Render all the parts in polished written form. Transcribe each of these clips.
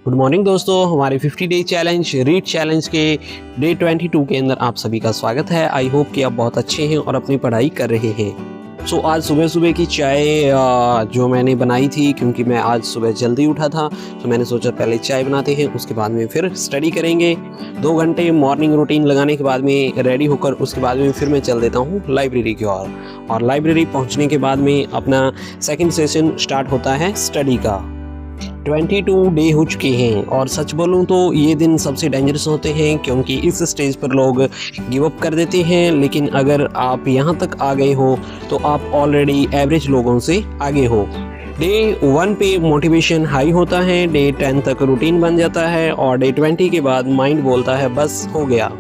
Good morning दोस्तों, हमारे 50 day challenge read challenge के डे 22 के अंदर आप सभी का स्वागत है। आई होप कि आप बहुत अच्छे हैं और अपनी पढ़ाई कर रहे हैं। सो आज सुबह सुबह की चाय जो मैंने बनाई थी, क्योंकि मैं आज सुबह जल्दी उठा था तो मैंने सोचा पहले चाय बनाते हैं, उसके बाद में फिर स्टडी करेंगे। 2 घंटे मॉर्निंग रूटीन लगाने के बाद में रेडी होकर उसके बाद में फिर मैं चल देता हूँ लाइब्रेरी की ओर। और लाइब्रेरी पहुँचने के बाद में अपना सेकेंड सेशन स्टार्ट होता है स्टडी का। 22 डे हो चुके हैं और सच बोलूं तो ये दिन सबसे डेंजरस होते हैं, क्योंकि इस स्टेज पर लोग गिव अप कर देते हैं। लेकिन अगर आप यहाँ तक आ गए हो तो आप ऑलरेडी एवरेज लोगों से आगे हो। डे 1 पे मोटिवेशन हाई होता है, डे 10 तक रूटीन बन जाता है और डे 20 के बाद माइंड बोलता है बस हो गया।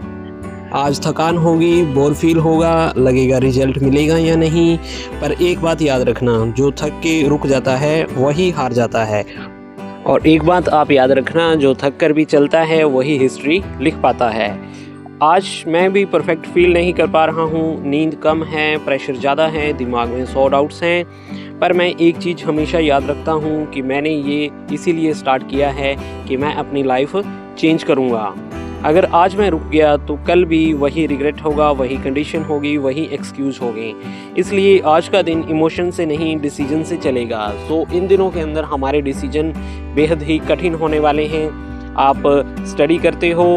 आज थकान होगी, बोर फील होगा, लगेगा रिजल्ट मिलेगा या नहीं। पर एक बात याद रखना, जो थक के रुक जाता है वही हार जाता है। और एक बात आप याद रखना, जो थक कर भी चलता है वही हिस्ट्री लिख पाता है। आज मैं भी परफेक्ट फील नहीं कर पा रहा हूँ, नींद कम है, प्रेशर ज़्यादा है, दिमाग में 100 डाउट्स हैं। पर मैं एक चीज़ हमेशा याद रखता हूँ कि मैंने ये इसीलिए स्टार्ट किया है कि मैं अपनी लाइफ चेंज करूँगा। अगर आज मैं रुक गया तो कल भी वही रिग्रेट होगा, वही कंडीशन होगी, वही एक्सक्यूज़ होगी। इसलिए आज का दिन इमोशन से नहीं डिसीजन से चलेगा। सो इन दिनों के अंदर हमारे डिसीजन बेहद ही कठिन होने वाले हैं। आप स्टडी करते हो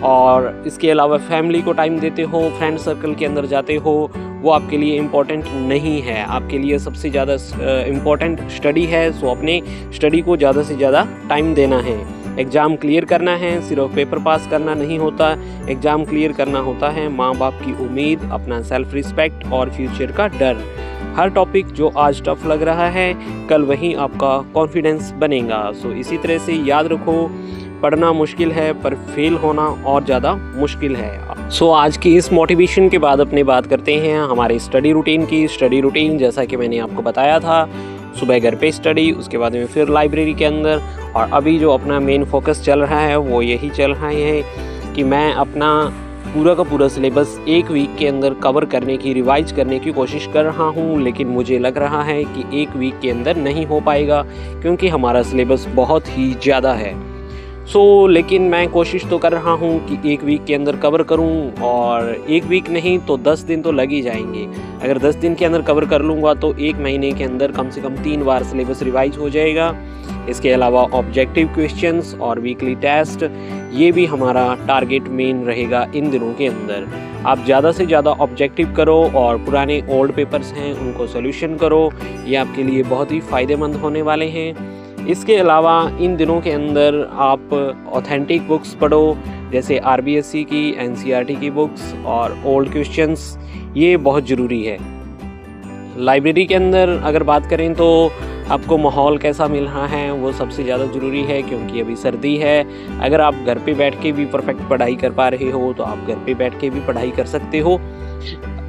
और इसके अलावा फैमिली को टाइम देते हो, फ्रेंड सर्कल के अंदर जाते हो, वो आपके लिए इम्पोर्टेंट नहीं है। आपके लिए सबसे ज़्यादा इम्पोर्टेंट स्टडी है। सो अपने स्टडी को ज़्यादा से ज़्यादा टाइम देना है। एग्ज़ाम क्लियर करना है, सिर्फ पेपर पास करना नहीं होता। एग्ज़ाम क्लियर करना होता है माँ बाप की उम्मीद, अपना सेल्फ रिस्पेक्ट और फ्यूचर का डर। हर टॉपिक जो आज टफ लग रहा है, कल वही आपका कॉन्फिडेंस बनेगा। सो इसी तरह से याद रखो, पढ़ना मुश्किल है पर फेल होना और ज़्यादा मुश्किल है। सो आज की इस मोटिवेशन के बाद अपनी बात करते हैं हमारे स्टडी रूटीन की। स्टडी रूटीन जैसा कि मैंने आपको बताया था, सुबह घर पे स्टडी, उसके बाद में फिर लाइब्रेरी के अंदर। और अभी जो अपना मेन फोकस चल रहा है वो यही चल रहा है कि मैं अपना पूरा का पूरा सिलेबस 1 वीक के अंदर कवर करने की, रिवाइज करने की कोशिश कर रहा हूँ। लेकिन मुझे लग रहा है कि 1 वीक के अंदर नहीं हो पाएगा, क्योंकि हमारा सिलेबस बहुत ही ज़्यादा है। लेकिन मैं कोशिश तो कर रहा हूँ कि 1 वीक के अंदर कवर करूँ, और 1 वीक नहीं तो 10 दिन तो लग ही जाएंगे। अगर 10 दिन के अंदर कवर कर लूँगा तो 1 महीने के अंदर कम से कम 3 बार सिलेबस रिवाइज हो जाएगा। इसके अलावा ऑब्जेक्टिव क्वेश्चंस और वीकली टेस्ट, ये भी हमारा टारगेट मेन रहेगा इन दिनों के अंदर। आप ज़्यादा से ज़्यादा ऑब्जेक्टिव करो और पुराने ओल्ड पेपर्स हैं उनको सोल्यूशन करो, ये आपके लिए बहुत ही फ़ायदेमंद होने वाले हैं। इसके अलावा इन दिनों के अंदर आप ऑथेंटिक बुक्स पढ़ो, जैसे RBSC की, NCERT की बुक्स और ओल्ड क्वेश्चंस, ये बहुत ज़रूरी है। लाइब्रेरी के अंदर अगर बात करें तो आपको माहौल कैसा मिल रहा है वो सबसे ज़्यादा ज़रूरी है, क्योंकि अभी सर्दी है। अगर आप घर पे बैठ के भी परफेक्ट पढ़ाई कर पा रहे हो तो आप घर पे बैठ के भी पढ़ाई कर सकते हो।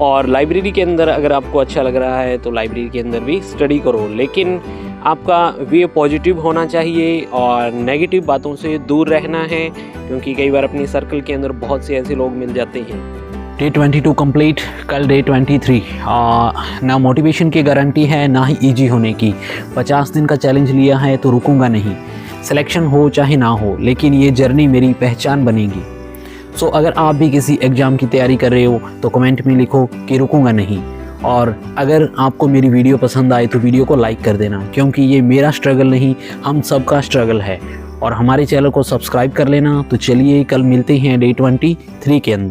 और लाइब्रेरी के अंदर अगर आपको अच्छा लग रहा है तो लाइब्रेरी के अंदर भी स्टडी करो, लेकिन आपका वे पॉजिटिव होना चाहिए और नेगेटिव बातों से दूर रहना है, क्योंकि कई बार अपनी सर्कल के अंदर बहुत से ऐसे लोग मिल जाते हैं। डे 22 कंप्लीट, कल डे 23। ना मोटिवेशन की गारंटी है ना ही इजी होने की। 50 दिन का चैलेंज लिया है तो रुकूंगा नहीं। सिलेक्शन हो चाहे ना हो, लेकिन ये जर्नी मेरी पहचान बनेगी। अगर आप भी किसी एग्ज़ाम की तैयारी कर रहे हो तो कमेंट में लिखो कि रुकूंगा नहीं। और अगर आपको मेरी वीडियो पसंद आए तो वीडियो को लाइक कर देना, क्योंकि ये मेरा स्ट्रगल नहीं, हम सबका स्ट्रगल है। और हमारे चैनल को सब्सक्राइब कर लेना। तो चलिए कल मिलते हैं डे 23 के अंदर।